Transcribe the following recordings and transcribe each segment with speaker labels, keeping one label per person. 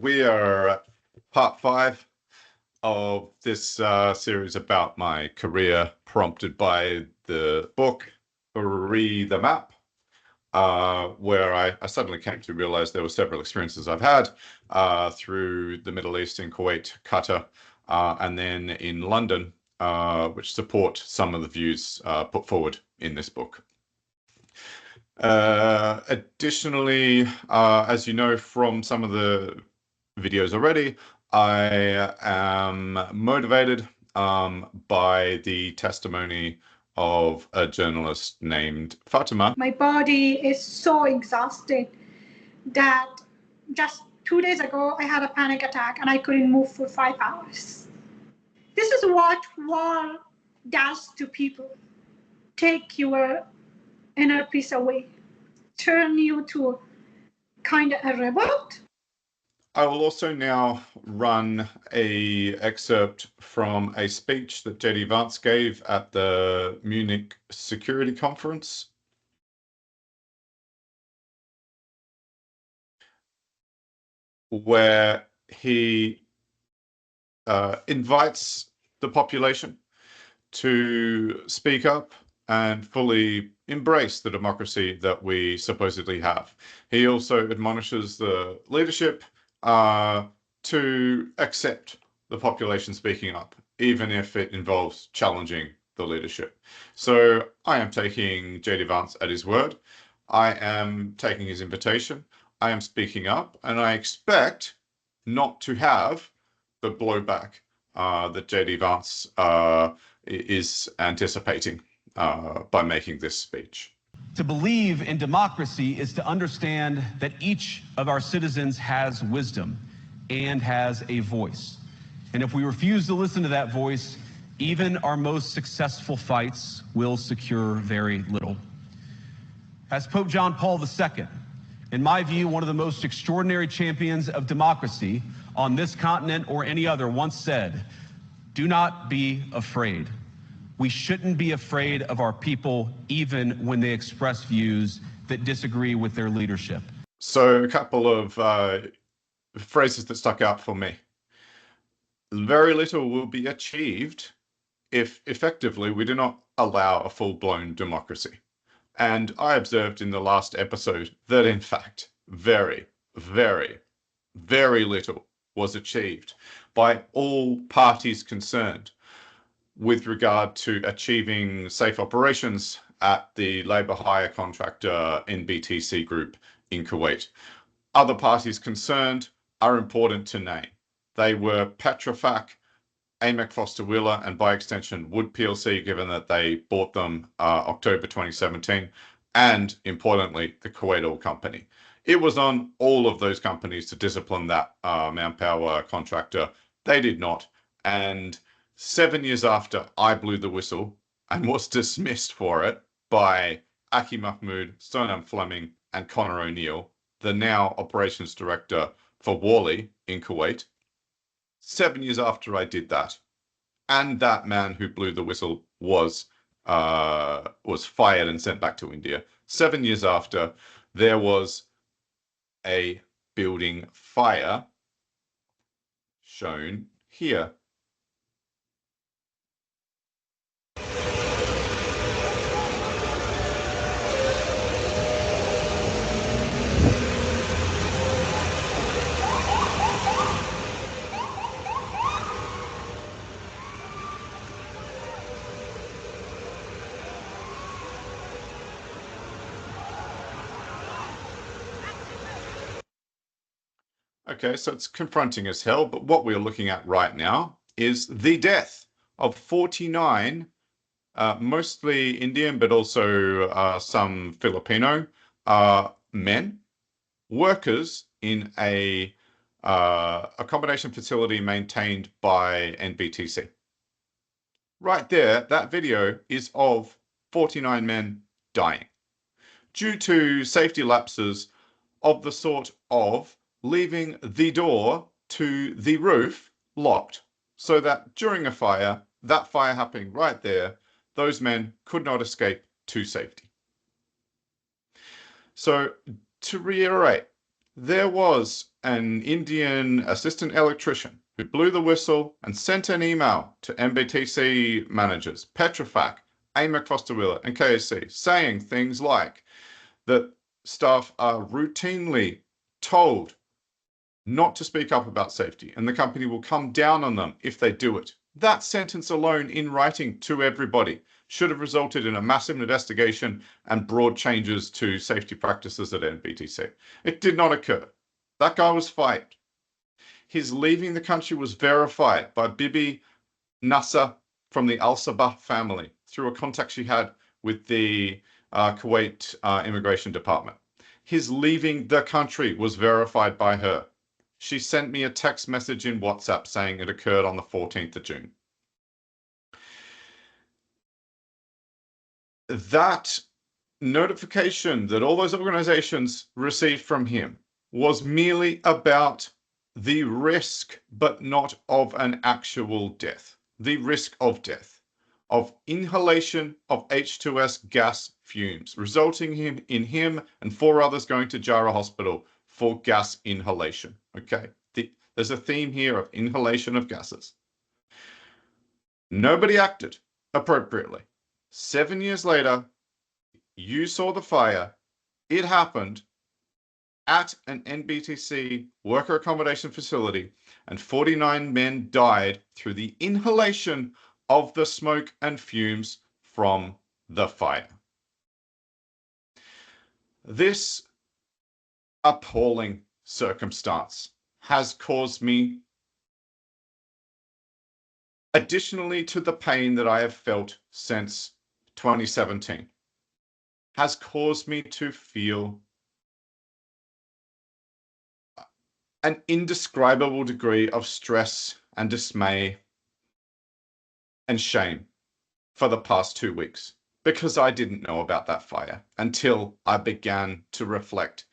Speaker 1: we are at part 5 of this series about my career, prompted by the book Re the Map, where I suddenly came to realize there were several experiences I've had through the Middle East, in Kuwait, Qatar, and then in London, which support some of the views put forward in this book. Additionally, as you know from some of the videos already, I am motivated by the testimony of a journalist named Fatima.
Speaker 2: My body is so exhausted that just 2 days ago I had a panic attack and I couldn't move for 5 hours. This is what war does to people. Take your inner peace away, turn you to kind of a robot.
Speaker 1: I will also now run an excerpt from a speech that JD Vance gave at the Munich Security Conference, where he invites the population to speak up and fully embrace the democracy that we supposedly have. He also admonishes the leadership to accept the population speaking up, even if it involves challenging the leadership. So I am taking JD Vance at his word. I am taking his invitation. I am speaking up, and I expect not to have the blowback that JD Vance is anticipating by making this speech.
Speaker 3: To believe in democracy is to understand that each of our citizens has wisdom and has a voice. And if we refuse to listen to that voice, even our most successful fights will secure very little. As Pope John Paul II, in my view, one of the most extraordinary champions of democracy on this continent or any other, once said, "Do not be afraid." We shouldn't be afraid of our people, even when they express views that disagree with their leadership.
Speaker 1: So a couple of phrases that stuck out for me. Very little will be achieved if effectively we do not allow a full-blown democracy. And I observed in the last episode that, in fact, very, very, very little was achieved by all parties concerned with regard to achieving safe operations at the labour hire contractor NBTC group in Kuwait. Other parties concerned are important to name. They were Petrofac, Amec Foster Wheeler, and by extension Wood PLC, given that they bought them October 2017, and importantly, the Kuwait Oil Company. It was on all of those companies to discipline that manpower contractor. They did not. And 7 years after I blew the whistle and was dismissed for it by Aki Mahmood, Sonam Fleming, and Connor O'Neill, the now operations director for Worley in Kuwait, 7 years after I did that, and that man who blew the whistle was fired and sent back to India. 7 years after, there was a building fire shown here. Okay, so it's confronting as hell, but what we're looking at right now is the death of 49, mostly Indian, but also some Filipino men, workers in a accommodation facility maintained by NBTC. Right there, that video is of 49 men dying due to safety lapses of the sort of leaving the door to the roof locked, so that during a fire, that fire happening right there, those men could not escape to safety. So to reiterate, There was an Indian assistant electrician who blew the whistle and sent an email to NBTC managers, Petrofac, Amec Foster Wheeler, and KAC, saying things like that staff are routinely told not to speak up about safety, and the company will come down on them if they do it. That sentence alone in writing to everybody should have resulted in a massive investigation and broad changes to safety practices at NBTC. It did not occur. That guy was fired. His leaving the country was verified by Bibi Nasser from the Al-Sabah family through a contact she had with the Kuwait immigration department. His leaving the country was verified by her. She sent me a text message in WhatsApp saying it occurred on the 14th of June. That notification that all those organizations received from him was merely about the risk, but not of an actual death. The risk of death, of inhalation of H2S gas fumes, resulting in him and 4 others going to Jara Hospital for gas inhalation. Okay, there's a theme here of inhalation of gases. Nobody acted appropriately. 7 years later, you saw the fire. It happened at an NBTC worker accommodation facility, and 49 men died through the inhalation of the smoke and fumes from the fire. This appalling circumstance has caused me, additionally to the pain that I have felt since 2017, has caused me to feel an indescribable degree of stress and dismay and shame for the past 2 weeks, because I didn't know about that fire until I began to reflect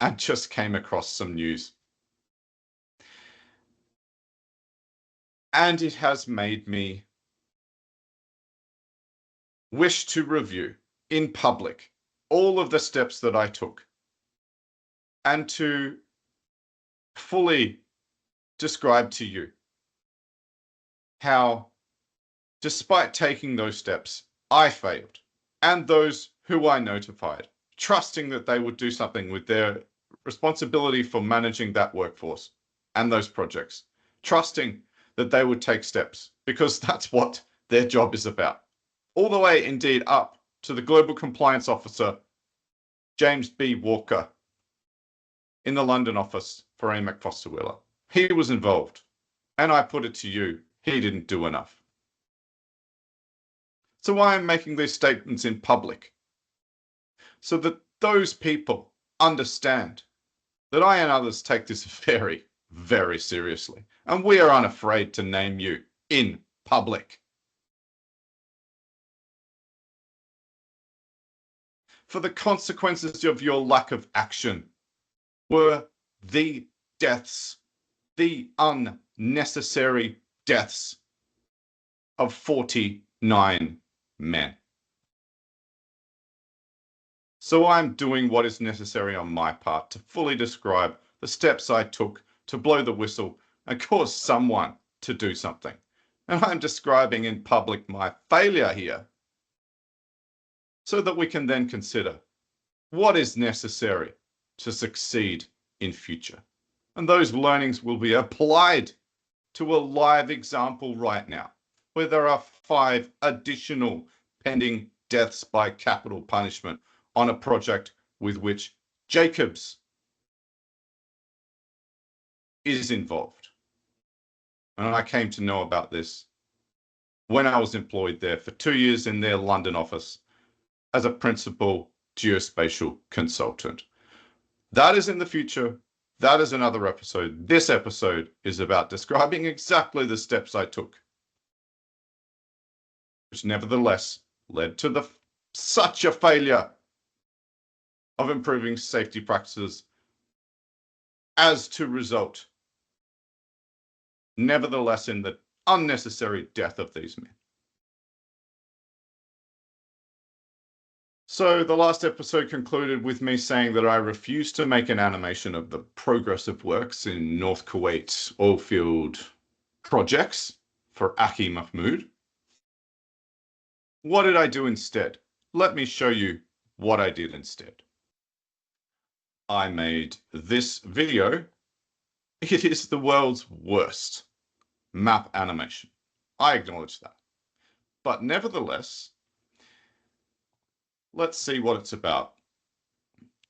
Speaker 1: and just came across some news. And it has made me wish to review in public all of the steps that I took and to fully describe to you how, despite taking those steps, I failed, and those who I notified, trusting that they would do something with their responsibility for managing that workforce and those projects, trusting that they would take steps, because that's what their job is about. All the way, indeed, up to the Global Compliance Officer, James B. Walker, in the London office for Amec Foster Wheeler. He was involved, and I put it to you, he didn't do enough. So I am making these statements in public so that those people understand that I and others take this very, very seriously, and we are unafraid to name you in public. For the consequences of your lack of action were the deaths, the unnecessary deaths of 49 men. So I'm doing what is necessary on my part to fully describe the steps I took to blow the whistle and cause someone to do something. And I'm describing in public my failure here so that we can then consider what is necessary to succeed in future. And those learnings will be applied to a live example right now, where there are 5 additional pending deaths by capital punishment on a project with which Jacobs is involved. And I came to know about this when I was employed there for 2 years in their London office as a principal geospatial consultant. That is in the future. That is another episode. This episode is about describing exactly the steps I took, which nevertheless led to such a failure of improving safety practices as to result, nevertheless, in the unnecessary death of these men. So the last episode concluded with me saying that I refused to make an animation of the progress of works in North Kuwait oilfield projects for Aki Mahmoud. What did I do instead? Let me show you what I did instead. I made this video. It is the world's worst map animation. I acknowledge that. But nevertheless, let's see what it's about.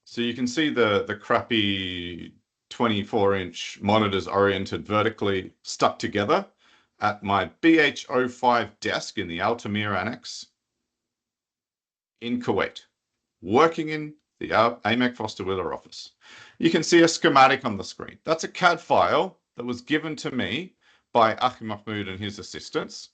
Speaker 1: So you can see the crappy 24-inch monitors oriented vertically stuck together at my BH05 desk in the Altamir Annex in Kuwait, working in the Amec Foster Wheeler office. You can see a schematic on the screen. That's a CAD file that was given to me by Aki Mahmoud and his assistants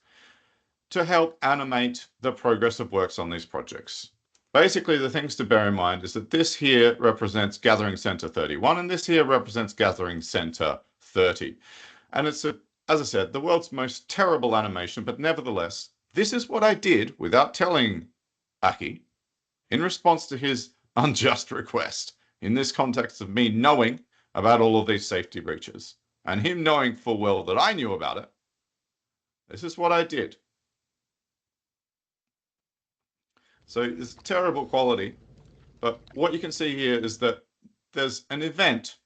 Speaker 1: to help animate the progress of works on these projects. Basically, the things to bear in mind is that this here represents Gathering Center 31, and this here represents Gathering Center 30. And it's, as I said, the world's most terrible animation, but nevertheless, this is what I did without telling Aki in response to his unjust request, in this context of me knowing about all of these safety breaches, and him knowing full well that I knew about it. This is what I did. So it's terrible quality, but what you can see here is that there's an event,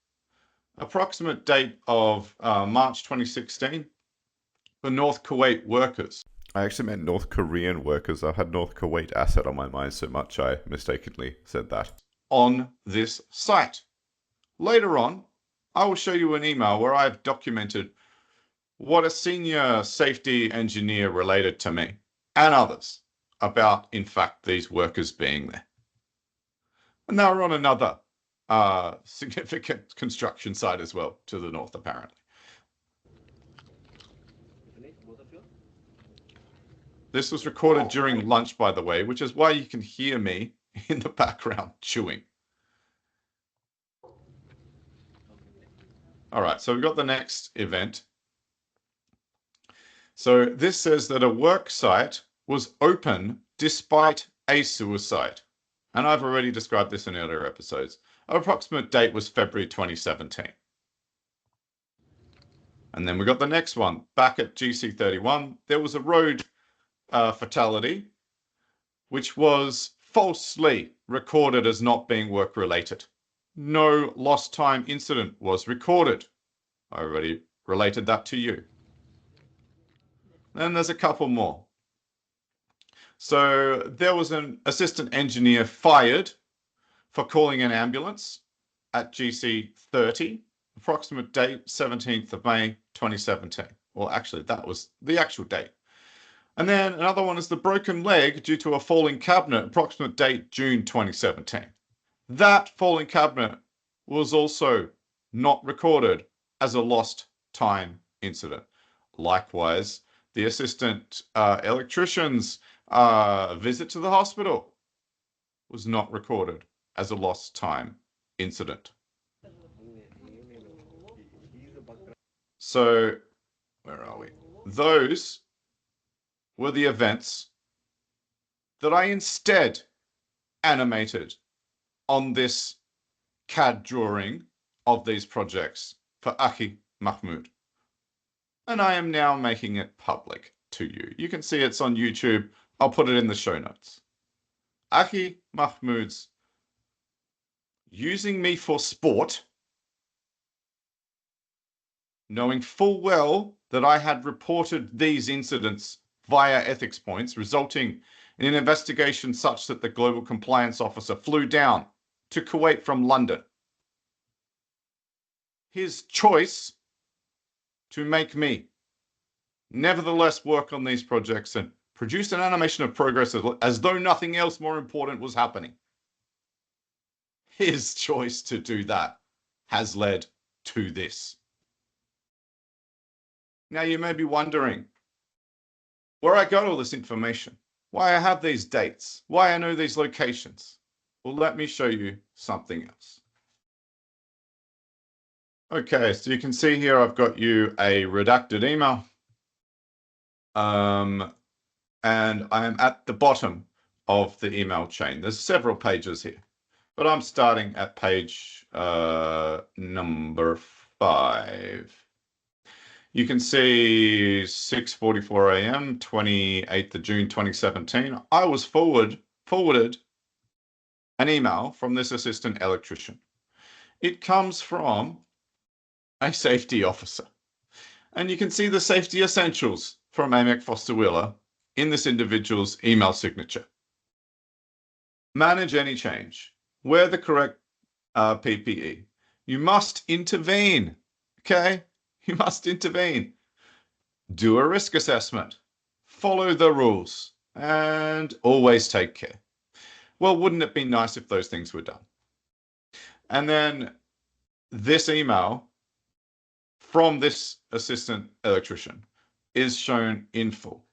Speaker 1: approximate date of March 2016, for North Kuwait workers. I actually meant North Korean workers. I had North Kuwait asset on my mind so much I mistakenly said that. On this site. Later on, I will show you an email where I've documented what a senior safety engineer related to me and others about, in fact, these workers being there. And they were on another significant construction site as well, to the north, apparently. This was recorded during lunch, by the way, which is why you can hear me in the background chewing. All right, so we've got the next event. So this says that a work site was open despite a suicide. And I've already described this in earlier episodes. Our approximate date was February 2017. And then we got the next one. Back at GC31, there was a road fatality, which was falsely recorded as not being work-related. No lost time incident was recorded. I already related that to you. Then there's a couple more. So there was an assistant engineer fired for calling an ambulance at GC30, approximate date 17th of May 2017. Well, actually, that was the actual date. And then another one is the broken leg due to a falling cabinet, approximate date June 2017. That falling cabinet was also not recorded as a lost time incident. Likewise, the assistant electrician's visit to the hospital was not recorded as a lost time incident. So, where are we? Those were the events that I instead animated on this CAD drawing of these projects for Aki Mahmoud. And I am now making it public to you. You can see it's on YouTube. I'll put it in the show notes. Aki Mahmoud's using me for sport, knowing full well that I had reported these incidents via ethics points, resulting in an investigation such that the global compliance officer flew down to Kuwait from London. His choice to make me nevertheless work on these projects and produce an animation of progress as though nothing else more important was happening. His choice to do that has led to this. Now you may be wondering where I got all this information, why I have these dates, why I know these locations. Well, let me show you something else. Okay, so you can see here I've got you a redacted email. And I am at the bottom of the email chain. There's several pages here, but I'm starting at page number 5. You can see 6:44 a.m., 28th of June, 2017. I was forwarded an email from this assistant electrician. It comes from a safety officer. And you can see the safety essentials from Amec Foster Wheeler in this individual's email signature. Manage any change. Wear the correct PPE. You must intervene. Okay? You must intervene. Do a risk assessment. Follow the rules. And always take care. Well, wouldn't it be nice if those things were done? And then this email from this assistant electrician is shown in full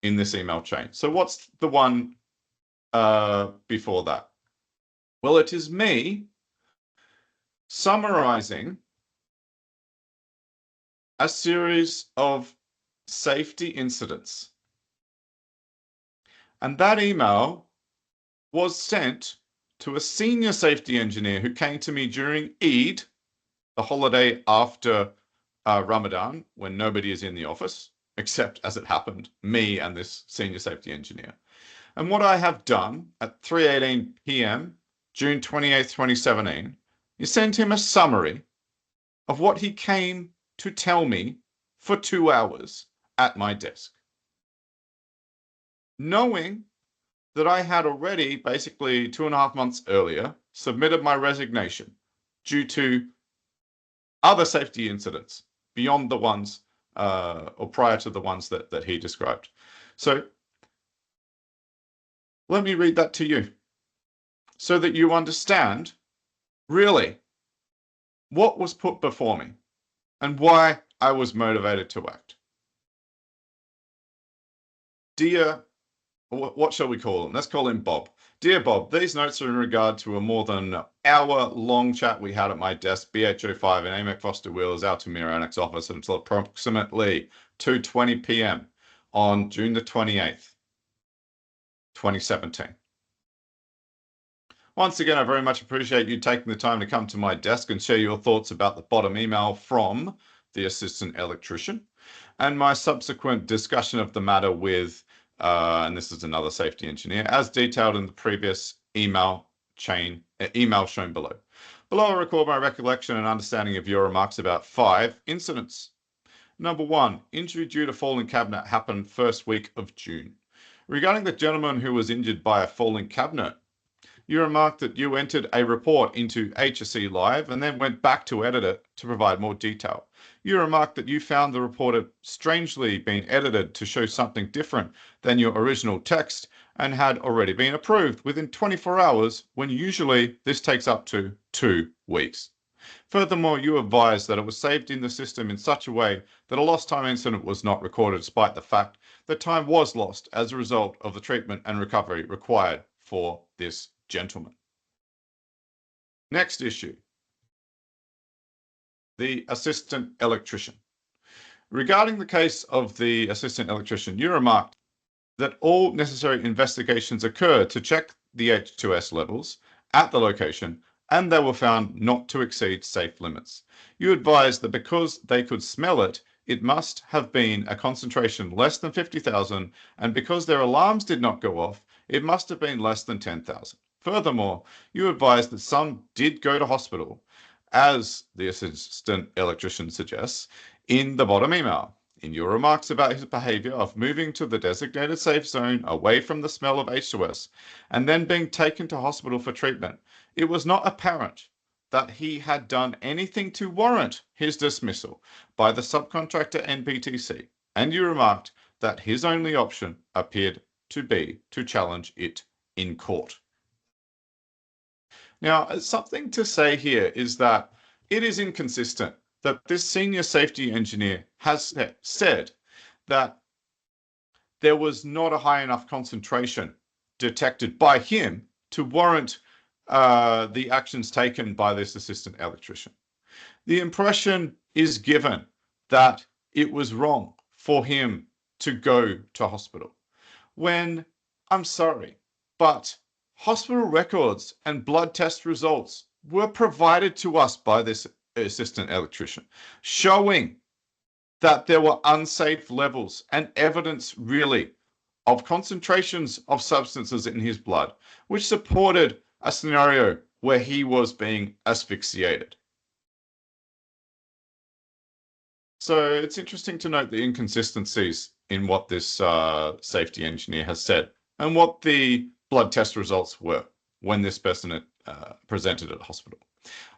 Speaker 1: in this email chain. So what's the one before that? Well, it is me summarizing a series of safety incidents. And that email was sent to a senior safety engineer who came to me during Eid, the holiday after Ramadan, when nobody is in the office, except, as it happened, me and this senior safety engineer. And what I have done at 3:18 p.m., June 28th, 2017, is send him a summary of what he came to tell me for 2 hours at my desk. Knowing that I had already, basically 2.5 months earlier, submitted my resignation due to other safety incidents beyond the ones or prior to the ones that he described. So let me read that to you so that you understand really what was put before me and why I was motivated to act. Dear, what shall we call him? Let's call him Bob. Dear Bob, these notes are in regard to a more than hour-long chat we had at my desk, BH05 in Amec Foster Wheeler's Altamira Annex office until approximately 2:20 p.m. on June the 28th, 2017. Once again, I very much appreciate you taking the time to come to my desk and share your thoughts about the bottom email from the assistant electrician and my subsequent discussion of the matter with and this is another safety engineer, as detailed in the previous email shown below. Below, I record my recollection and understanding of your remarks about 5 incidents. Number 1, injury due to falling cabinet happened first week of June. Regarding the gentleman who was injured by a falling cabinet, you remarked that you entered a report into HSE Live and then went back to edit it to provide more detail. You remarked that you found the report had strangely been edited to show something different than your original text and had already been approved within 24 hours when usually this takes up to 2 weeks. Furthermore, you advised that it was saved in the system in such a way that a lost time incident was not recorded, despite the fact that time was lost as a result of the treatment and recovery required for this gentleman. Next issue. The assistant electrician. Regarding the case of the assistant electrician, you remarked that all necessary investigations occurred to check the H2S levels at the location and they were found not to exceed safe limits. You advised that because they could smell it, it must have been a concentration less than 50,000, and because their alarms did not go off, it must have been less than 10,000. Furthermore, you advised that some did go to hospital, as the assistant electrician suggests in the bottom email. In your remarks about his behavior of moving to the designated safe zone away from the smell of H2S and then being taken to hospital for treatment, it was not apparent that he had done anything to warrant his dismissal by the subcontractor NPTC, and you remarked that his only option appeared to be to challenge it in court. Now, something to say here is that it is inconsistent that this senior safety engineer has said that there was not a high enough concentration detected by him to warrant the actions taken by this assistant electrician. The impression is given that it was wrong for him to go to hospital, when I'm sorry, but hospital records and blood test results were provided to us by this assistant electrician, showing that there were unsafe levels and evidence really of concentrations of substances in his blood, which supported a scenario where he was being asphyxiated. So it's interesting to note the inconsistencies in what this safety engineer has said and what the blood test results were when this person presented at hospital.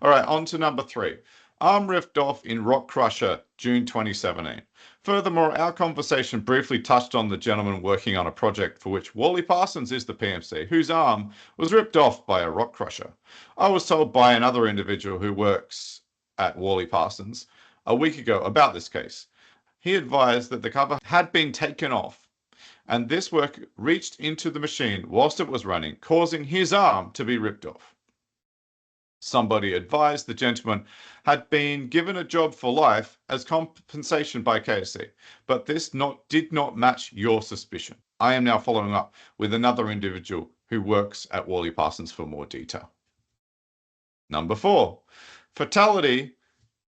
Speaker 1: All right, on to number 3. Arm ripped off in rock crusher, June 2017. Furthermore, our conversation briefly touched on the gentleman working on a project for which Wally Parsons is the PMC, whose arm was ripped off by a rock crusher. I was told by another individual who works at Wally Parsons a week ago about this case. He advised that the cover had been taken off and this work reached into the machine whilst it was running, causing his arm to be ripped off. Somebody advised the gentleman had been given a job for life as compensation by KSC, but this did not match your suspicion. I am now following up with another individual who works at Wally Parsons for more detail. Number 4, fatality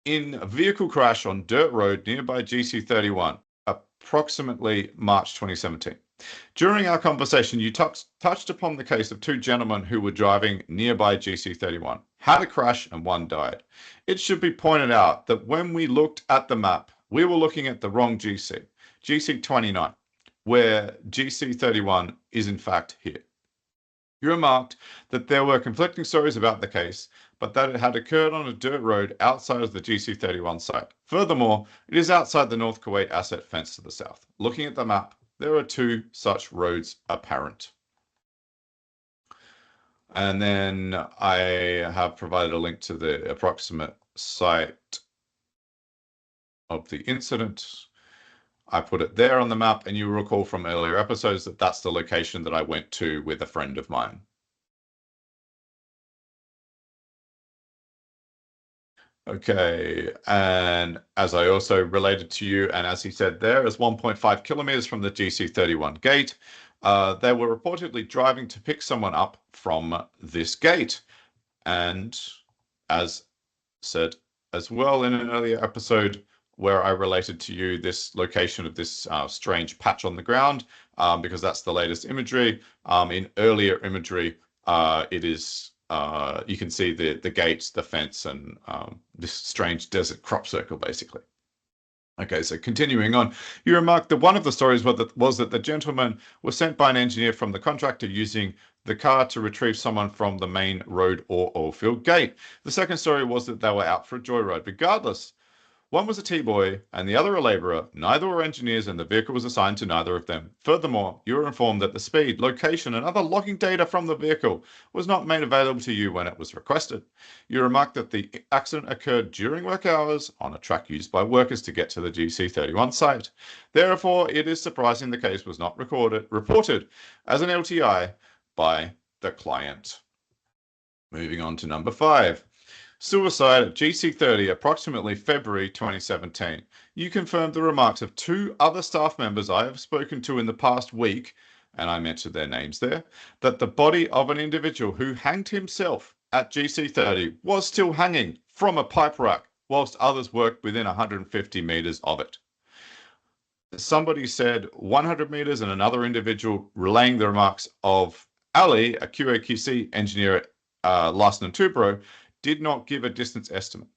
Speaker 1: in a vehicle crash on dirt road nearby GC31, approximately March 2017. During our conversation, you touched upon the case of 2 gentlemen who were driving nearby GC31, had a crash and one died. It should be pointed out that when we looked at the map, we were looking at the wrong GC, GC29, where GC31 is in fact here. You remarked that there were conflicting stories about the case, but that it had occurred on a dirt road outside of the GC31 site. Furthermore, it is outside the North Kuwait asset fence to the south. Looking at the map, there are 2 such roads apparent. And then I have provided a link to the approximate site of the incident. I put it there on the map, and you recall from earlier episodes that that's the location that I went to with a friend of mine. Okay, and as I also related to you, and as he said there, is 1.5 kilometers from the GC31 gate. They were reportedly driving to pick someone up from this gate. And as said as well in an earlier episode where I related to you this location of this strange patch on the ground, because that's the latest imagery. In earlier imagery, it is you can see the gates, the fence, and this strange desert crop circle, basically. Okay, so continuing on, you remarked that one of the stories was that the gentleman was sent by an engineer from the contractor using the car to retrieve someone from the main road or oil field gate. The second story was that they were out for a joyride. Regardless, one was a T-boy and the other a labourer. Neither were engineers and the vehicle was assigned to neither of them. Furthermore, you were informed that the speed, location and other logging data from the vehicle was not made available to you when it was requested. You remarked that the accident occurred during work hours on a track used by workers to get to the GC31 site. Therefore, it is surprising the case was not reported as an LTI by the client. Moving on to number 5. Suicide at GC30, approximately February 2017. You confirmed the remarks of 2 other staff members I have spoken to in the past week, and I mentioned their names there, that the body of an individual who hanged himself at GC30 was still hanging from a pipe rack, whilst others worked within 150 meters of it. Somebody said 100 meters, and another individual relaying the remarks of Ali, a QA/QC engineer at Larsen & Toubro, did not give a distance estimate.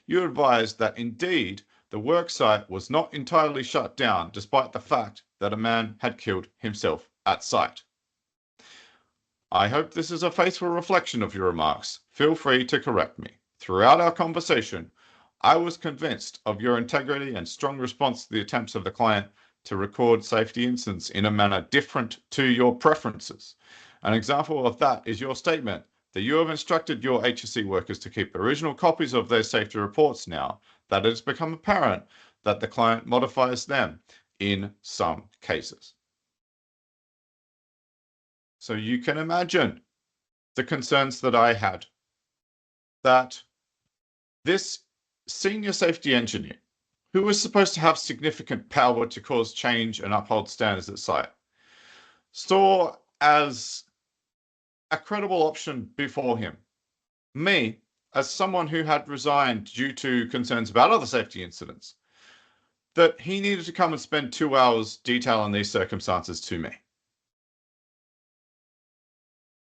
Speaker 1: You advised that indeed the work site was not entirely shut down despite the fact that a man had killed himself at site. I hope this is a faithful reflection of your remarks. Feel free to correct me. Throughout our conversation, I was convinced of your integrity and strong response to the attempts of the client to record safety incidents in a manner different to your preferences. An example of that is your statement that you have instructed your HSE workers to keep original copies of their safety reports now that it has become apparent that the client modifies them in some cases. So you can imagine the concerns that I had that this senior safety engineer, who was supposed to have significant power to cause change and uphold standards at site, saw as a credible option before him. Me, as someone who had resigned due to concerns about other safety incidents, that he needed to come and spend 2 hours detailing these circumstances to me.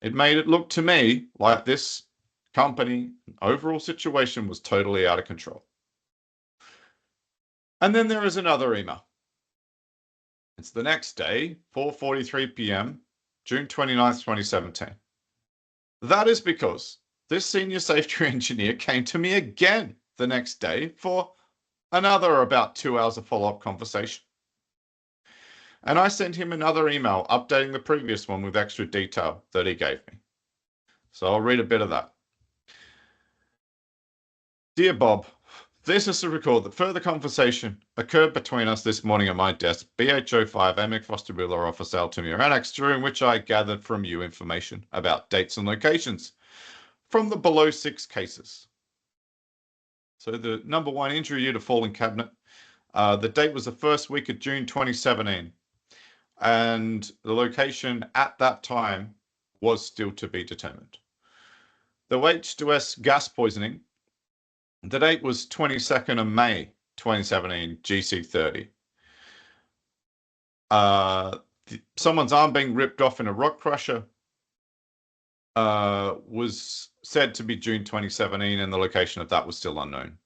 Speaker 1: It made it look to me like this company overall situation was totally out of control. And then there is another email. It's the next day, 4:43 p.m., June 29th, 2017. That is because this senior safety engineer came to me again the next day for another about 2 hours of follow-up conversation. And I sent him another email updating the previous one with extra detail that he gave me. So I'll read a bit of that. Dear Bob, this is to record that further conversation occurred between us this morning at my desk, BH05 Amec Foster Wheeler Office Altamira Annex, during which I gathered from you information about dates and locations from the below 6 cases. So the number 1 injury due to falling cabinet, the date was the first week of June 2017, and the location at that time was still to be determined. The H2S gas poisoning, the date was 22nd of May 2017, GC30. Someone's arm being ripped off in a rock crusher was said to be June 2017, and the location of that was still unknown.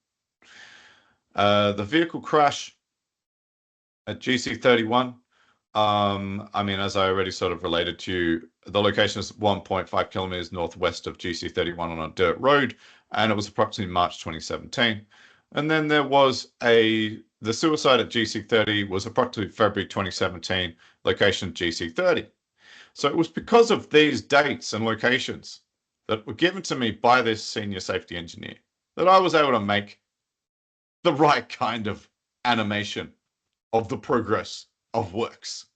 Speaker 1: The vehicle crash at GC31, I mean, as I already sort of related to you, the location is 1.5 kilometers northwest of GC31 on a dirt road, and it was approximately March 2017. And then there was the suicide at GC30 was approximately February 2017, location GC30. So it was because of these dates and locations that were given to me by this senior safety engineer that I was able to make the right kind of animation of the progress of works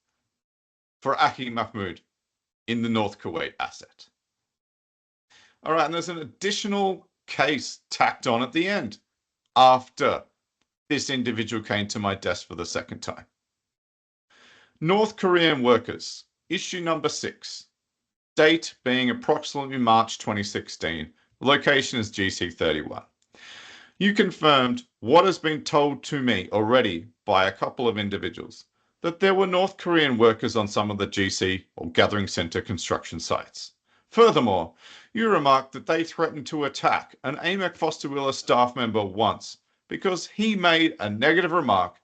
Speaker 1: for Aki Mahmoud in the North Kuwait asset. All right, and there's an additional case tacked on at the end after this individual came to my desk for the second time. North Korean workers, issue number 6, date being approximately March 2016, location is GC31. You confirmed what has been told to me already by a couple of individuals, that there were North Korean workers on some of the GC or gathering center construction sites. Furthermore, you remarked that they threatened to attack an Amec Foster Wheeler staff member once because he made a negative remark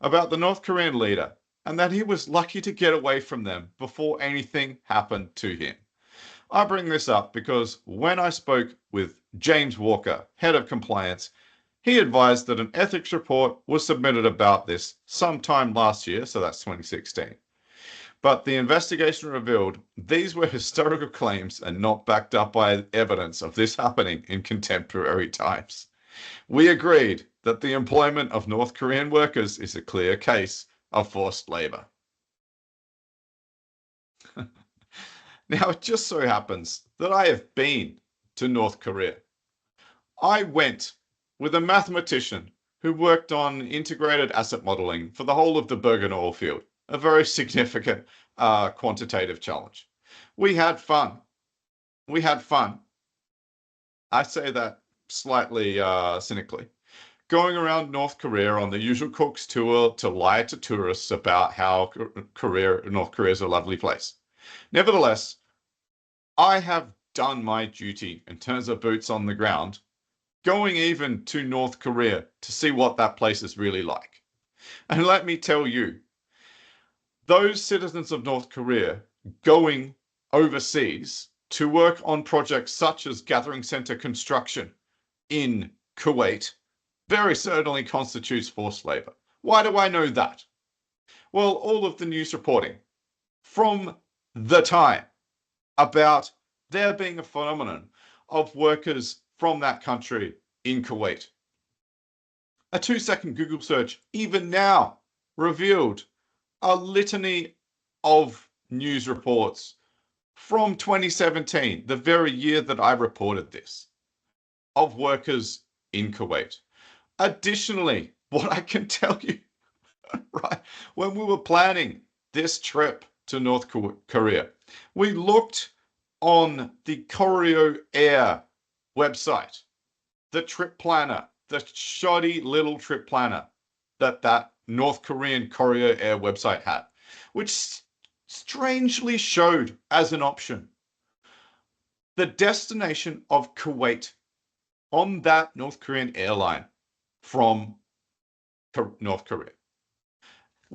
Speaker 1: about the North Korean leader and that he was lucky to get away from them before anything happened to him. I bring this up because when I spoke with James Walker, head of compliance, he advised that an ethics report was submitted about this sometime last year, so that's 2016. But the investigation revealed these were historical claims and not backed up by evidence of this happening in contemporary times. We agreed that the employment of North Korean workers is a clear case of forced labor. Now, it just so happens that I have been to North Korea. I went with a mathematician who worked on integrated asset modeling for the whole of the Bergen oil field, a very significant quantitative challenge. We had fun. We had fun. I say that slightly cynically. Going around North Korea on the usual Cook's tour to lie to tourists about how North Korea is a lovely place. Nevertheless, I have done my duty in terms of boots on the ground, going even to North Korea to see what that place is really like. And let me tell you, those citizens of North Korea going overseas to work on projects such as gathering center construction in Kuwait very certainly constitutes forced labor. Why do I know that? Well, all of the news reporting from the time about there being a phenomenon of workers from that country in Kuwait. A 2-second Google search even now revealed a litany of news reports from 2017, the very year that I reported this, of workers in Kuwait. Additionally, what I can tell you, right, when we were planning this trip to North Korea, we looked on the Koryo Air website, the trip planner, the shoddy little trip planner that North Korean Koryo Air website had, which strangely showed as an option the destination of Kuwait on that North Korean airline from North Korea.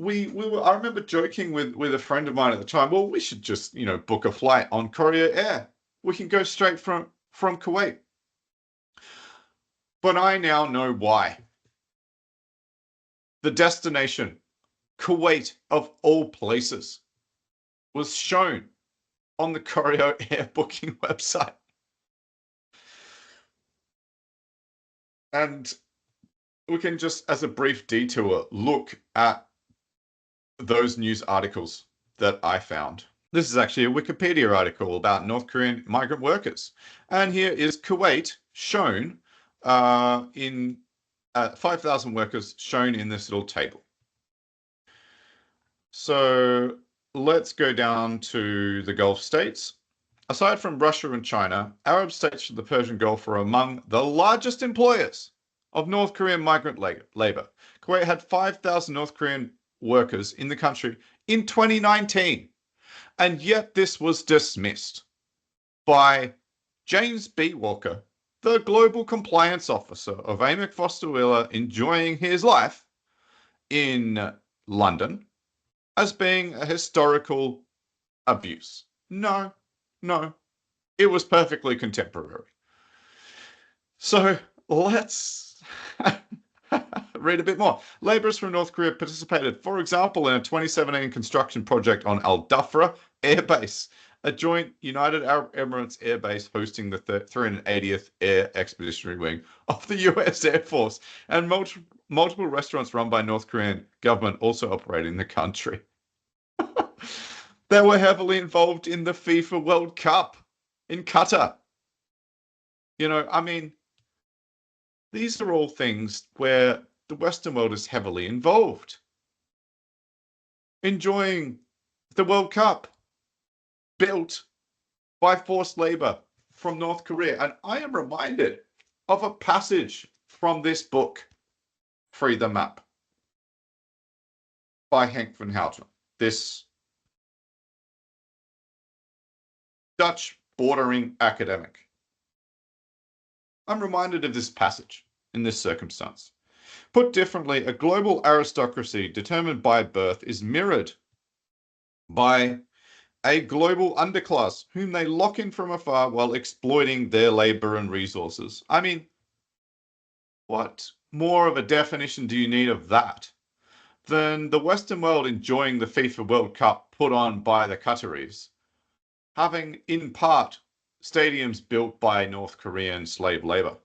Speaker 1: I remember joking with a friend of mine at the time, well, we should just, book a flight on Koryo Air. We can go straight from Kuwait. But I now know why. The destination, Kuwait of all places, was shown on the Koryo Air booking website. And we can just, as a brief detour, look at those news articles that I found. This is actually a Wikipedia article about North Korean migrant workers. And here is Kuwait shown in 5,000 workers shown in this little table. So let's go down to the Gulf states. Aside from Russia and China, Arab states of the Persian Gulf are among the largest employers of North Korean migrant labor. Kuwait had 5,000 North Korean workers in the country in 2019, and yet this was dismissed by James B. Walker, the global compliance officer of Amec Foster Wheeler, enjoying his life in London, as being a historical abuse. No, it was perfectly contemporary. So let's read a bit more. Laborers from North Korea participated, for example, in a 2017 construction project on Al Dhafra Air Base, a joint United Arab Emirates air base hosting the 380th Air Expeditionary Wing of the US Air Force, and multiple restaurants run by North Korean government also operate in the country. They were heavily involved in the FIFA World Cup in Qatar. These are all things where the Western world is heavily involved. Enjoying the World Cup built by forced labor from North Korea. And I am reminded of a passage from this book, Free the Map, by Henk van Houten, this Dutch bordering academic. I'm reminded of this passage in this circumstance. Put differently, a global aristocracy determined by birth is mirrored by a global underclass whom they lock in from afar while exploiting their labor and resources. What more of a definition do you need of that than the Western world enjoying the FIFA World Cup put on by the Qataris, having in part stadiums built by North Korean slave labor?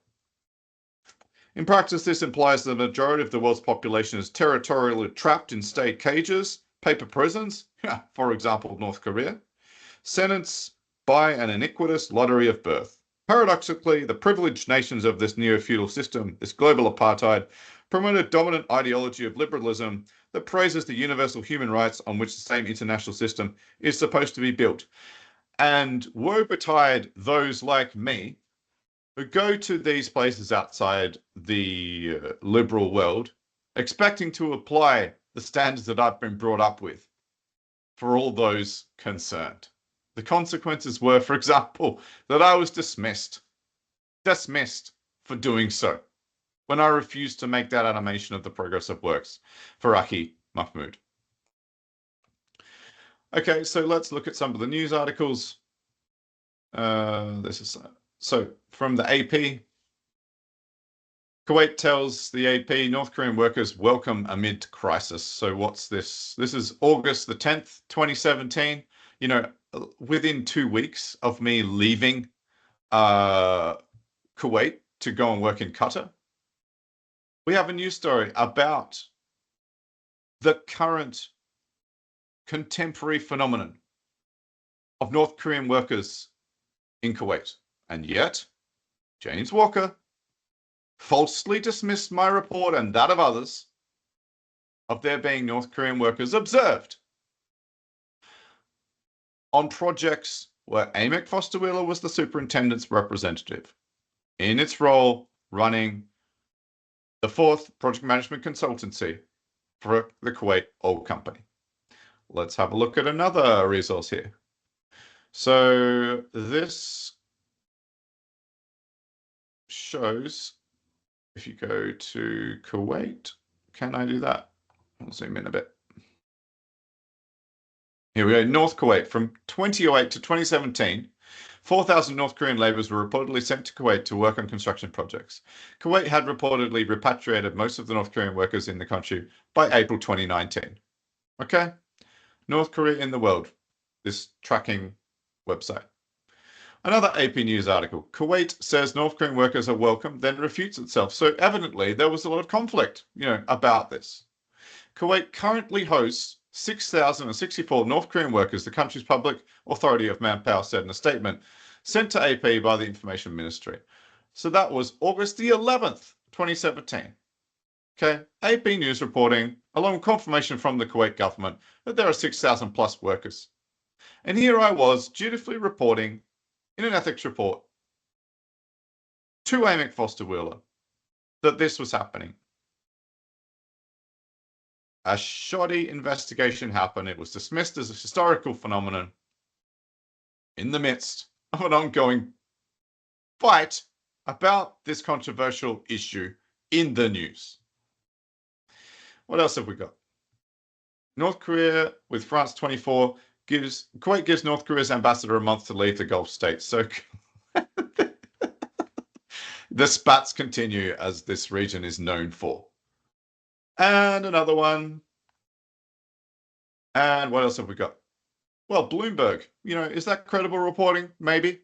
Speaker 1: In practice, this implies that the majority of the world's population is territorially trapped in state cages, paper prisons, for example, North Korea, sentenced by an iniquitous lottery of birth. Paradoxically, the privileged nations of this neo-feudal system, this global apartheid, promote a dominant ideology of liberalism that praises the universal human rights on which the same international system is supposed to be built. And woe betide those like me who go to these places outside the liberal world, expecting to apply the standards that I've been brought up with for all those concerned. The consequences were, for example, that I was dismissed for doing so when I refused to make that animation of the progress of works for Aki Mahmoud. Okay, so let's look at some of the news articles. So from the AP, Kuwait tells the AP North Korean workers welcome amid crisis. So what's this? This is August the 10th, 2017. Within 2 weeks of me leaving Kuwait to go and work in Qatar, we have a news story about the current contemporary phenomenon of North Korean workers in Kuwait. And yet, James Walker falsely dismissed my report and that of others of there being North Korean workers observed on projects where Amec Foster Wheeler was the superintendent's representative in its role running the 4th project management consultancy for the Kuwait Oil Company. Let's have a look at another resource here. So this shows, if you go to Kuwait, can I do that? I'll zoom in a bit. Here we go, North Kuwait. From 2008 to 2017, 4,000 North Korean laborers were reportedly sent to Kuwait to work on construction projects. Kuwait had reportedly repatriated most of the North Korean workers in the country by April 2019. Okay, North Korea in the world, this tracking website. Another AP News article, Kuwait says North Korean workers are welcome, then refutes itself. So evidently there was a lot of conflict, about this. Kuwait currently hosts 6,064 North Korean workers, the country's public authority of manpower said in a statement sent to AP by the Information Ministry. So that was August the 11th, 2017. Okay, AP News reporting, along with confirmation from the Kuwait government, that there are 6,000 plus workers. And here I was dutifully reporting in an ethics report to Amec Foster Wheeler that this was happening. A shoddy investigation happened. It was dismissed as a historical phenomenon in the midst of an ongoing fight about this controversial issue in the news. What else have we got? North Korea with France 24 Kuwait gives North Korea's ambassador a month to leave the Gulf states. So the spats continue, as this region is known for. And another one. And what else have we got? Well, Bloomberg, is that credible reporting? Maybe.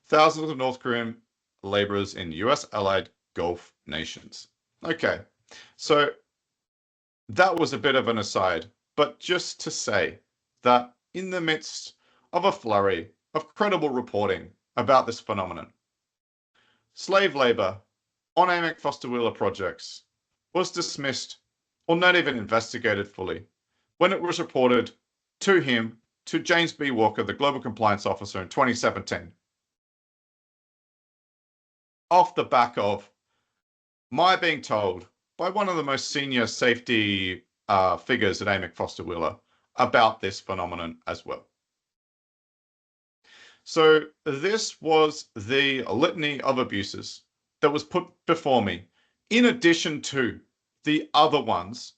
Speaker 1: Thousands of North Korean laborers in US allied Gulf nations. Okay, so that was a bit of an aside, but just to say that in the midst of a flurry of credible reporting about this phenomenon, slave labor on Amec Foster Wheeler projects was dismissed or not even investigated fully when it was reported to him, to James B. Walker, the Global Compliance Officer, in 2017. Off the back of my being told by one of the most senior safety figures at Amec Foster Wheeler about this phenomenon as well. So this was the litany of abuses that was put before me, in addition to the other ones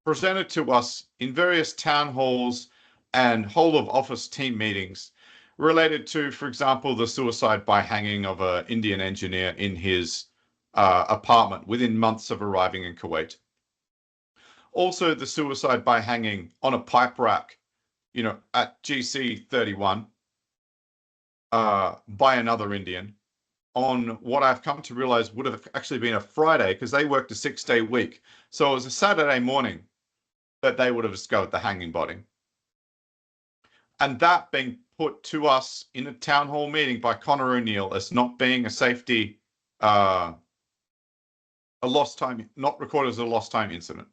Speaker 1: presented to us in various town halls and whole of office team meetings related to, for example, the suicide by hanging of an Indian engineer in his apartment within months of arriving in Kuwait. Also, the suicide by hanging on a pipe rack, at GC 31 by another Indian on what I've come to realize would have actually been a Friday, because they worked a 6-day week. So it was a Saturday morning that they would have discovered the hanging body. And that being put to us in a town hall meeting by Connor O'Neill as not being a safety, a lost time, not recorded as a lost time incident.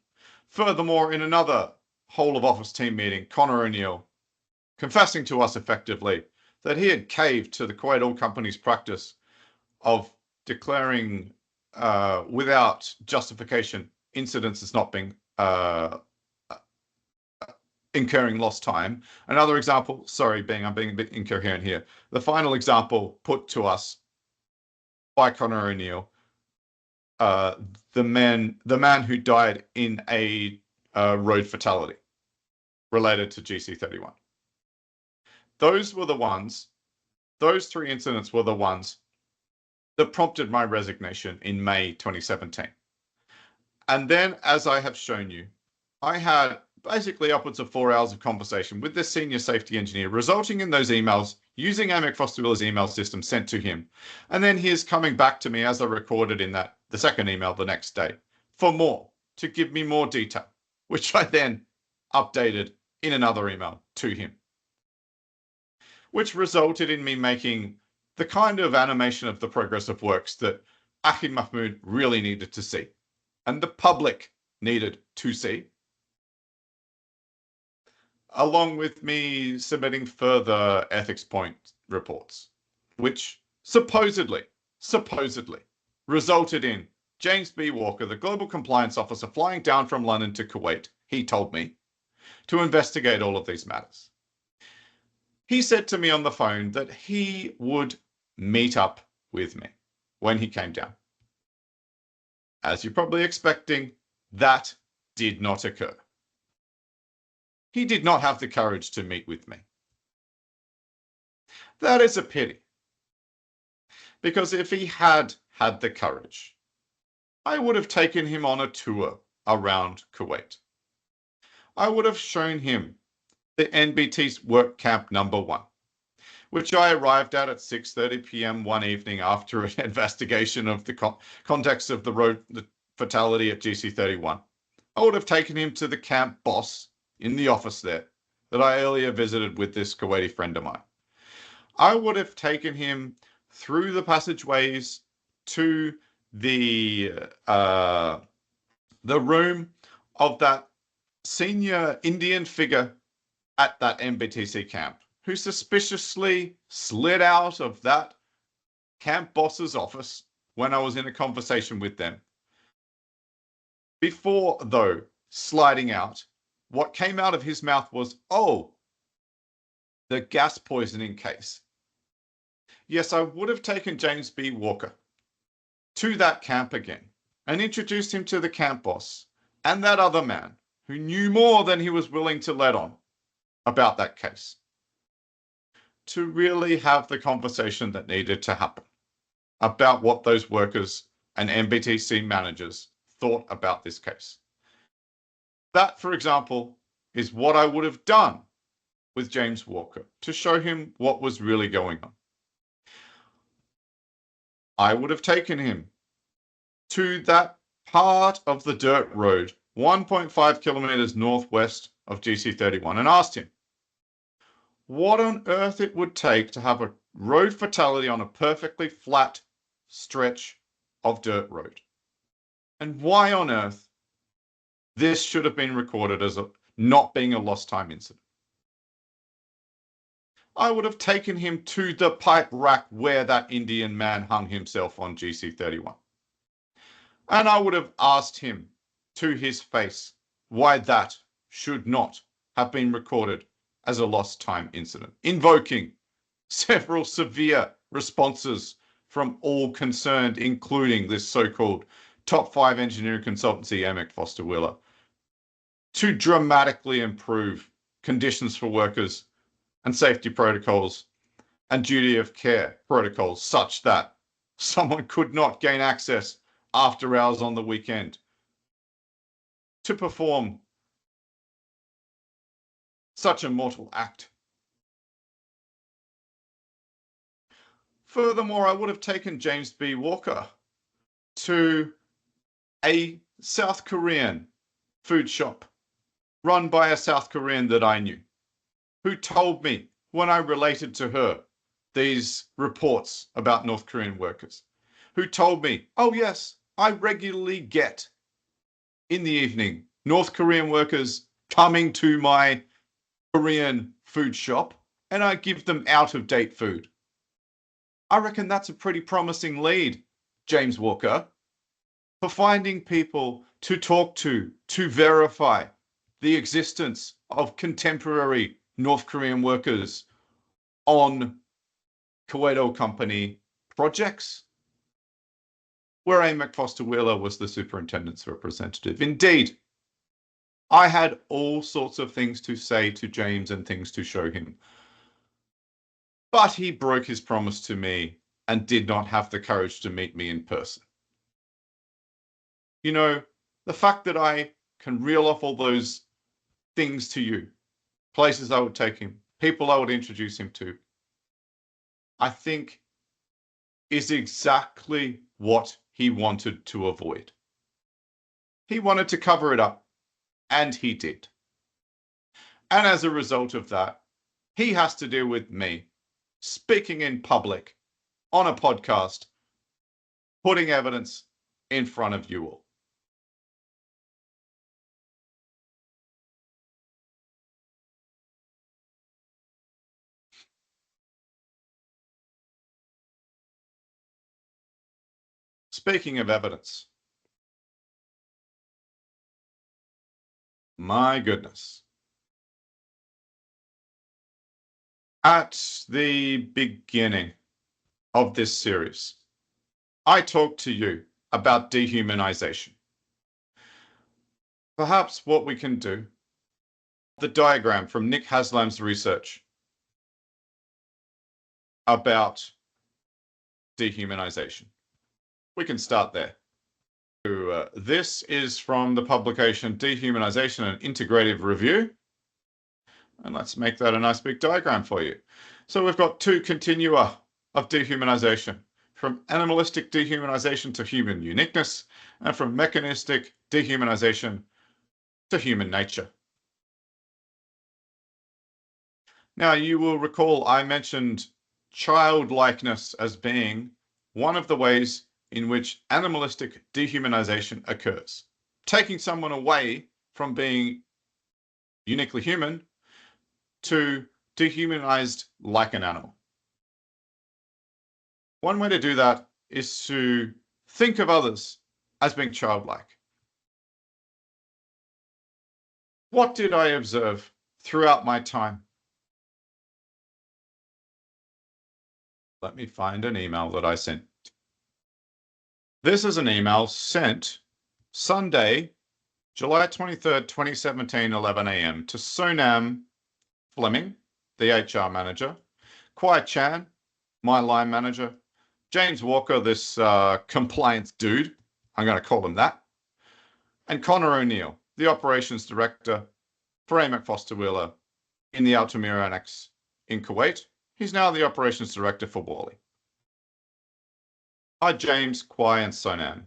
Speaker 1: Furthermore, in another whole of office team meeting, Connor O'Neill confessing to us effectively that he had caved to the Kuwait Oil Company's practice of declaring without justification incidents as not being incurring lost time. Another example, I'm being a bit incoherent here. The final example put to us by Connor O'Neill, the man who died in a road fatality related to GC31. Those three incidents were the ones that prompted my resignation in May 2017. And then, as I have shown you, I had basically upwards of 4 hours of conversation with this senior safety engineer, resulting in those emails using Amec Foster Wheeler's email system sent to him. And then he is coming back to me, as I recorded in the second email the next day, for more, to give me more detail, which I then updated in another email to him, which resulted in me making the kind of animation of the progress of works that Achim Mahmoud really needed to see, and the public needed to see. along with me submitting further ethics point reports, which supposedly resulted in James B. Walker, the global compliance officer, flying down from London to Kuwait, he told me, to investigate all of these matters. He said to me on the phone that he would meet up with me when he came down. As you're probably expecting, that did not occur. He did not have the courage to meet with me. That is a pity. Because if he had had the courage, I would have taken him on a tour around Kuwait. I would have shown him the NBT's work camp number 1, which I arrived at 6:30 p.m. one evening after an investigation of the context of the road fatality at GC31. I would have taken him to the camp boss in the office there that I earlier visited with this Kuwaiti friend of mine. I would have taken him through the passageways to the room of that senior Indian figure at that NBTC camp who suspiciously slid out of that camp boss's office when I was in a conversation with them. Before, though, sliding out, what came out of his mouth was, "Oh, the gas poisoning case." Yes, I would have taken James B. Walker to that camp again and introduced him to the camp boss and that other man who knew more than he was willing to let on about that case, to really have the conversation that needed to happen about what those workers and NBTC managers thought about this case. That, for example, is what I would have done with James Walker to show him what was really going on. I would have taken him to that part of the dirt road, 1.5 kilometers northwest of GC31, and asked him what on earth it would take to have a road fatality on a perfectly flat stretch of dirt road, and why on earth this should have been recorded as not being a lost time incident. I would have taken him to the pipe rack where that Indian man hung himself on GC31. And I would have asked him to his face why that should not have been recorded as a lost time incident, invoking several severe responses from all concerned, including this so-called top 5 engineering consultancy, Amec Foster Wheeler, to dramatically improve conditions for workers and safety protocols and duty of care protocols such that someone could not gain access after hours on the weekend to perform such a mortal act. Furthermore, I would have taken James B. Walker to a South Korean food shop run by a South Korean that I knew, who told me when I related to her these reports about North Korean workers, who told me, "Oh yes, I regularly get in the evening North Korean workers coming to my Korean food shop and I give them out-of-date food." I reckon that's a pretty promising lead, James Walker, for finding people to talk to verify the existence of contemporary North Korean workers on Kuwait Oil Company projects where Amec Foster Wheeler was the superintendent's representative. Indeed, I had all sorts of things to say to James and things to show him. But he broke his promise to me and did not have the courage to meet me in person. You know, the fact that I can reel off all those things to you, places I would take him, people I would introduce him to, I think is exactly what he wanted to avoid. He wanted to cover it up, and he did. And as a result of that, he has to deal with me speaking in public on a podcast, putting evidence in front of you all. Speaking of evidence, my goodness. At the beginning of this series, I talked to you about dehumanization. Perhaps what we can do, the diagram from Nick Haslam's research about dehumanization. We can start there. This is from the publication Dehumanization and Integrative Review. And let's make that a nice big diagram for you. So we've got two continua of dehumanization, from animalistic dehumanization to human uniqueness, and from mechanistic dehumanization to human nature. Now, you will recall I mentioned childlikeness as being one of the ways in which animalistic dehumanization occurs, taking someone away from being uniquely human to dehumanized like an animal. One way to do that is to think of others as being childlike. What did I observe throughout my time? Let me find an email that I sent. This is an email sent Sunday, July 23rd, 2017, 11 a.m. to Sonam Fleming, the HR manager, Kwai Chan, my line manager, James Walker, this compliance dude, I'm going to call him that, and Connor O'Neill, the operations director for Amec Foster Wheeler in the Altamira Annex in Kuwait. He's now the operations director for Worley. Hi, James, Kwai, and Sonam.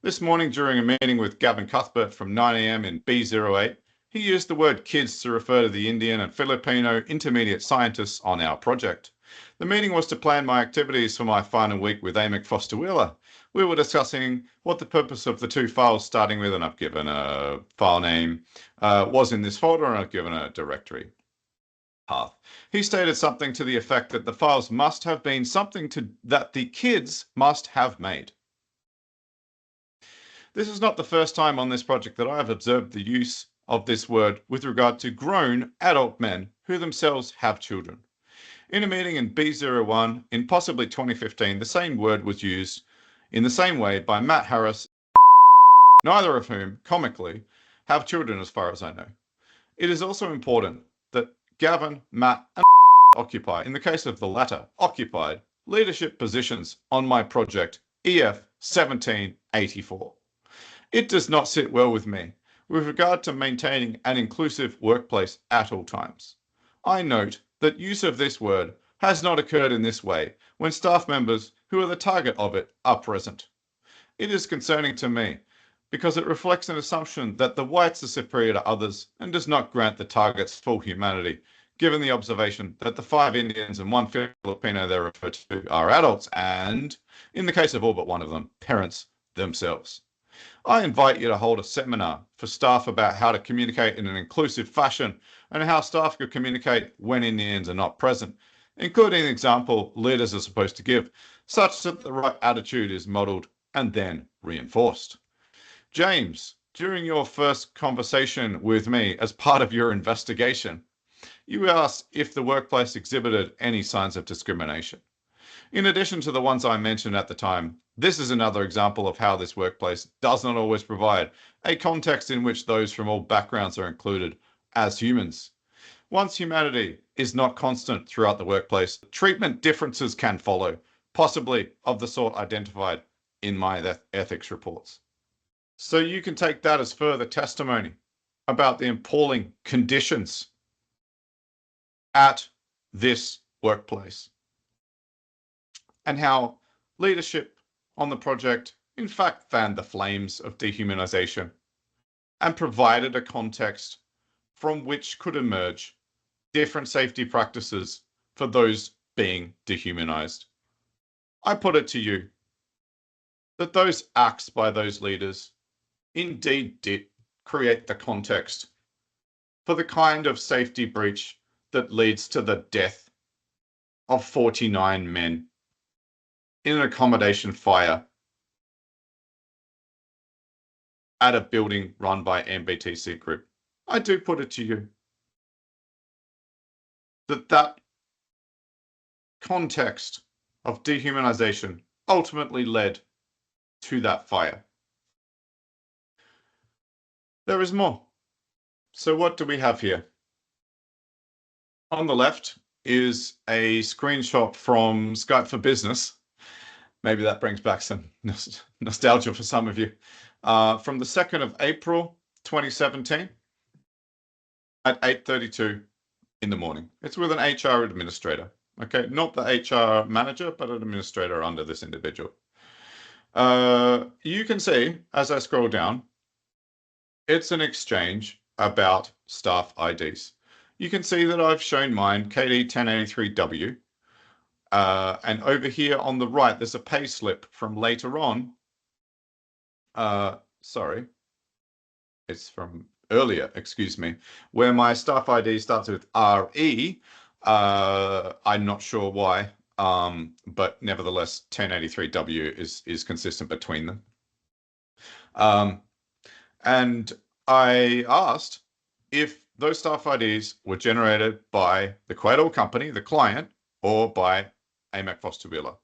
Speaker 1: This morning, during a meeting with Gavin Cuthbert from 9 a.m. in B08, he used the word kids to refer to the Indian and Filipino intermediate scientists on our project. The meeting was to plan my activities for my final week with Amec Foster Wheeler. We were discussing what the purpose of the two files, starting with, and I've given a file name, was in this folder, and I've given a directory path. He stated something to the effect that the files must have been something that the kids must have made. This is not the first time on this project that I have observed the use of this word with regard to grown adult men who themselves have children. In a meeting in B01 in possibly 2015, the same word was used in the same way by Matt Harris, neither of whom, comically, have children as far as I know. It is also important that Gavin, Matt, and occupy, in the case of the latter, occupied leadership positions on my project EF 1784. It does not sit well with me with regard to maintaining an inclusive workplace at all times. I note that use of this word has not occurred in this way when staff members who are the target of it are present. It is concerning to me because it reflects an assumption that the whites are superior to others and does not grant the targets full humanity, given the observation that the 5 Indians and 1 Filipino they refer to are adults and, in the case of all but one of them, parents themselves. I invite you to hold a seminar for staff about how to communicate in an inclusive fashion and how staff could communicate when Indians are not present, including an example leaders are supposed to give, such that the right attitude is modelled and then reinforced. James, during your first conversation with me as part of your investigation, you asked if the workplace exhibited any signs of discrimination. In addition to the ones I mentioned at the time, this is another example of how this workplace does not always provide a context in which those from all backgrounds are included as humans. Once humanity is not constant throughout the workplace, treatment differences can follow, possibly of the sort identified in my ethics reports. So you can take that as further testimony about the appalling conditions at this workplace and how leadership on the project in fact fanned the flames of dehumanization and provided a context from which could emerge different safety practices for those being dehumanized. I put it to you that those acts by those leaders indeed did create the context for the kind of safety breach that leads to the death of 49 men in an accommodation fire at a building run by MBTC Group, I do put it to you that context of dehumanization ultimately led to that fire. There is more. So what do we have here? On the left is a screenshot from Skype for Business. Maybe that brings back some nostalgia for some of you. From the 2nd of April, 2017 at 8:32 in the morning. It's with an HR administrator. Okay, not the HR manager, but an administrator under this individual. You can see, as I scroll down, it's an exchange about staff IDs. You can see that I've shown mine, KD1083W. And over here on the right, there's a pay slip from later on. Sorry, it's from earlier, excuse me, where my staff ID starts with RE. I'm not sure why, but nevertheless, 1083W is consistent between them. And I asked if those staff IDs were generated by the Kuwait oil company, the client, or by Amec Foster Wheeler,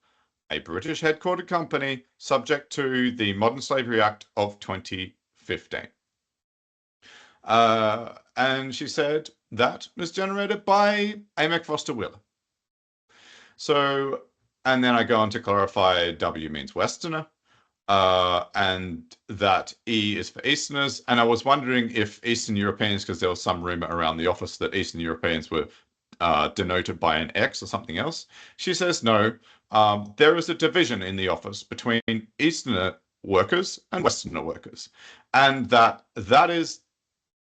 Speaker 1: a British headquartered company subject to the Modern Slavery Act of 2015. And she said that was generated by Amec Foster Wheeler. So, and then I go on to clarify W means Westerner, and that E is for Easterners. And I was wondering if Eastern Europeans, because there was some rumor around the office that Eastern Europeans were denoted by an X or something else. She says no, there is a division in the office between Easterner workers and Westerner workers, and that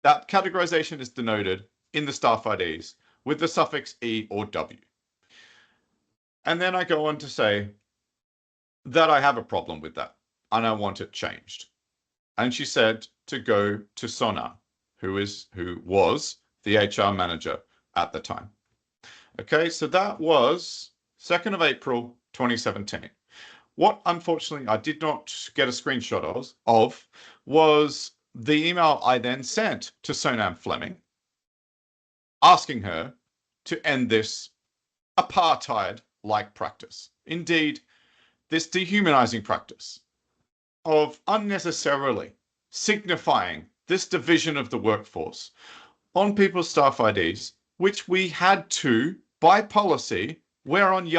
Speaker 1: categorization is denoted in the staff IDs with the suffix E or W. And then I go on to say that I have a problem with that and I want it changed. And she said to go to Sona, who was the HR manager at the time. Okay, so that was 2nd of April, 2017. What, unfortunately, I did not get a screenshot of was the email I then sent to Sonam Fleming, asking her to end this apartheid-like practice. Indeed, this dehumanizing practice of unnecessarily signifying this division of the workforce on people's staff IDs, which we had to, by policy, wear on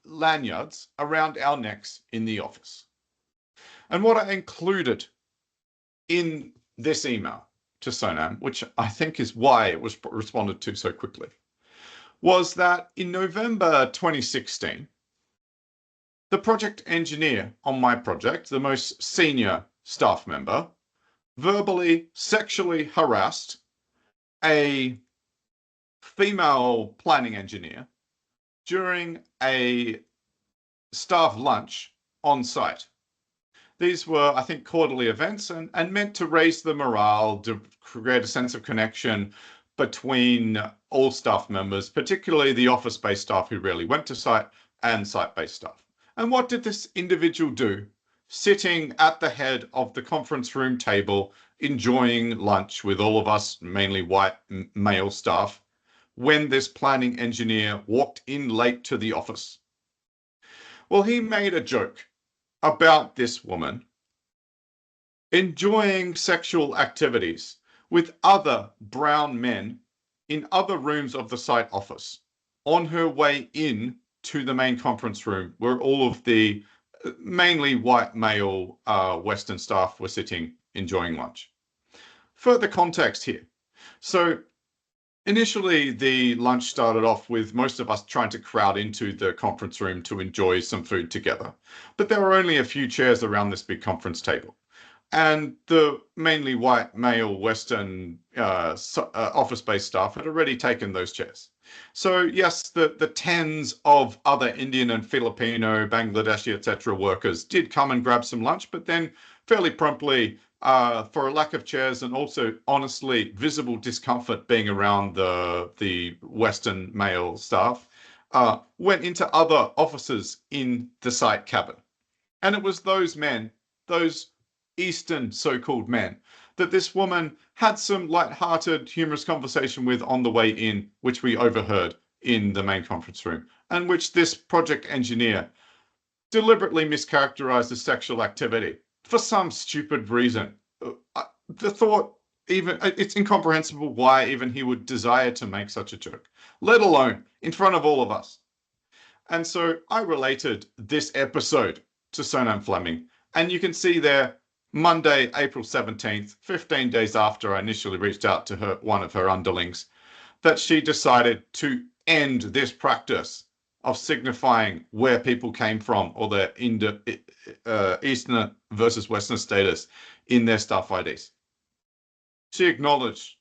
Speaker 1: lanyards around our necks in the office. And what I included in this email to Sonam, which I think is why it was responded to so quickly, was that in November 2016, the project engineer on my project, the most senior staff member, verbally, sexually harassed a female planning engineer during a staff lunch on site. These were, I think, quarterly events and meant to raise the morale, to create a sense of connection between all staff members, particularly the office-based staff who rarely went to site and site-based staff. And what did this individual do? Sitting at the head of the conference room table, enjoying lunch with all of us, mainly white male staff, when this planning engineer walked in late to the office. Well, he made a joke about this woman enjoying sexual activities with other brown men in other rooms of the site office on her way in to the main conference room where all of the mainly white male Western staff were sitting enjoying lunch. Further context here. So initially, the lunch started off with most of us trying to crowd into the conference room to enjoy some food together. But there were only a few chairs around this big conference table. And the mainly white male Western office-based staff had already taken those chairs. So yes, the tens of other Indian and Filipino, Bangladeshi, etc. workers did come and grab some lunch, but then fairly promptly, for a lack of chairs and also honestly visible discomfort being around the Western male staff, went into other offices in the site cabin. And it was those men, those Eastern so-called men that this woman had some light-hearted, humorous conversation with on the way in, which we overheard in the main conference room, and which this project engineer deliberately mischaracterized as sexual activity for some stupid reason. The thought, even it's incomprehensible why even he would desire to make such a joke, let alone in front of all of us. And so I related this episode to Sonam Fleming, and you can see there Monday, April 17th, 15 days after I initially reached out to her, one of her underlings, that she decided to end this practice of signifying where people came from or their Easterner versus Westerner status in their staff IDs. She acknowledged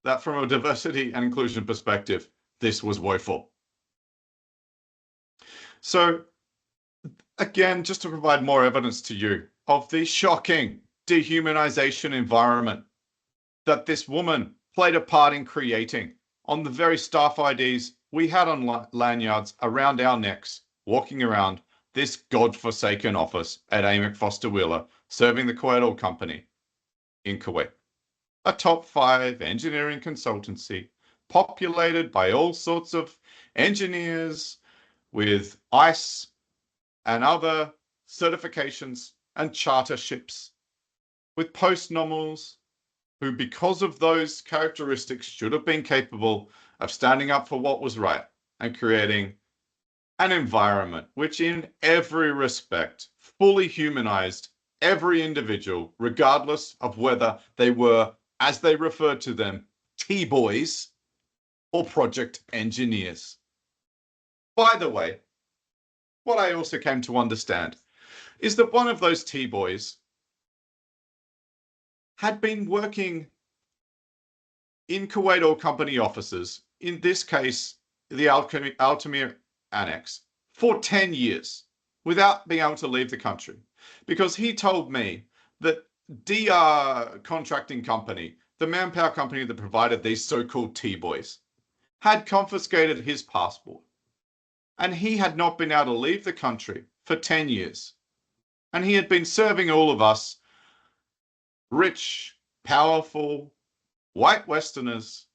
Speaker 1: that from a diversity and inclusion perspective, this was woeful. So again, just to provide more evidence to you of the shocking dehumanization environment that this woman played a part in creating on the very staff IDs we had on lanyards around our necks, walking around this godforsaken office at Amec Foster Wheeler, serving the Kuwait Oil Company in Kuwait, a top 5 engineering consultancy populated by all sorts of engineers with ICE and other certifications and charter ships, with post-nominals who, because of those characteristics, should have been capable of standing up for what was right and creating an environment which in every respect fully humanized every individual, regardless of whether they were, as they referred to them, T-boys or project engineers. By the way, what I also came to understand is that one of those T-boys had been working in Kuwait Oil Company offices, in this case, the Altamir Annex, for 10 years without being able to leave the country. Because he told me that DR Contracting Company, the manpower company that provided these so-called T-boys, had confiscated his passport. And he had not been able to leave the country for 10 years. And he had been serving all of us rich, powerful, white Westerners,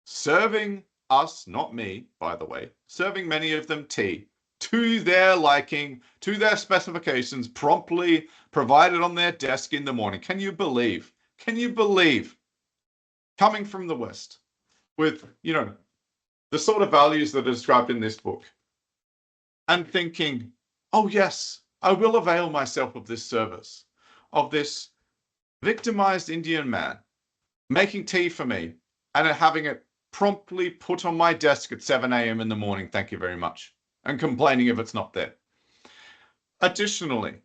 Speaker 1: serving us, not me, by the way, serving many of them tea to their liking, to their specifications, promptly provided on their desk in the morning. Can you believe? Can you believe coming from the West with, you know, the sort of values that are described in this book and thinking, oh yes, I will avail myself of this service, of this victimized Indian man making tea for me and having it promptly put on my desk at 7 a.m. in the morning, thank you very much, and complaining if it's not there. Additionally,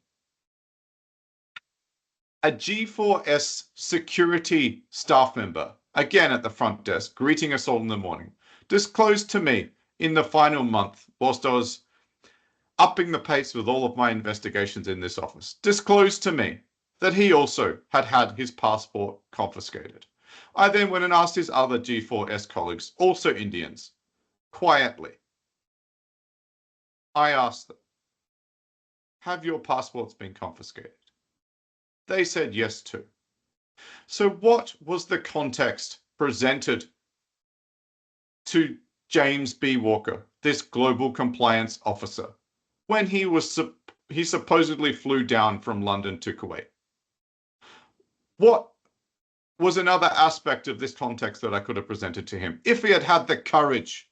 Speaker 1: a G4S security staff member, again at the front desk, greeting us all in the morning, disclosed to me in the final month, whilst I was upping the pace with all of my investigations in this office, disclosed to me that he also had had his passport confiscated. I then went and asked his other G4S colleagues, also Indians, quietly. I asked them, have your passports been confiscated? They said yes too. So what was the context presented to James B. Walker, this global compliance officer, when he supposedly flew down from London to Kuwait? What was another aspect of this context that I could have presented to him if he had had the courage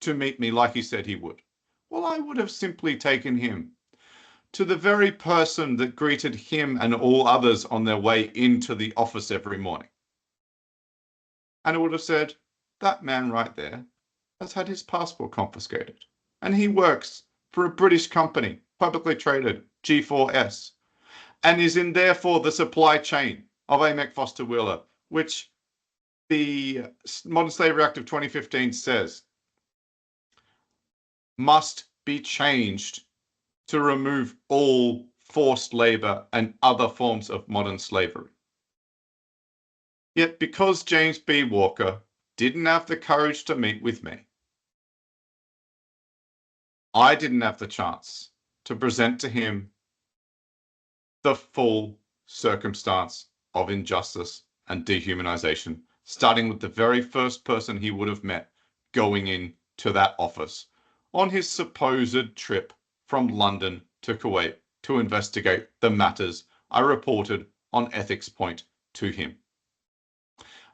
Speaker 1: to meet me like he said he would? Well, I would have simply taken him to the very person that greeted him and all others on their way into the office every morning. And I would have said, that man right there has had his passport confiscated. And he works for a British company, publicly traded, G4S, and is in therefore the supply chain of Amec Foster Wheeler, which the Modern Slavery Act of 2015 says must be changed to remove all forced labor and other forms of modern slavery. Yet because James B. Walker didn't have the courage to meet with me, I didn't have the chance to present to him the full circumstance of injustice and dehumanization, starting with the very first person he would have met going in to that office on his supposed trip from London to Kuwait to investigate the matters I reported on Ethics Point to him.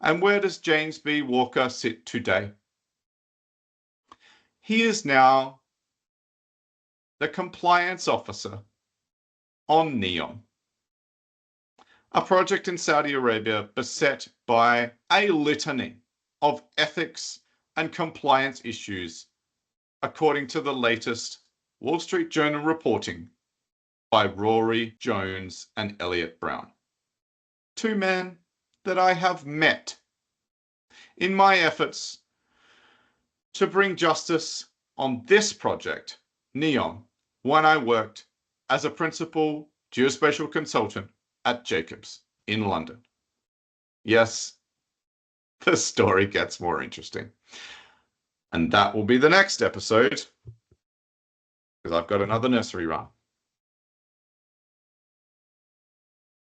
Speaker 1: And where does James B. Walker sit today? He is now the compliance officer on NEOM, a project in Saudi Arabia beset by a litany of ethics and compliance issues, according to the latest Wall Street Journal reporting by Rory Jones and Elliot Brown, two men that I have met in my efforts to bring justice on this project, NEOM, when I worked as a principal geospatial consultant at Jacobs in London. Yes, the story gets more interesting. And that will be the next episode, because I've got another nursery rhyme.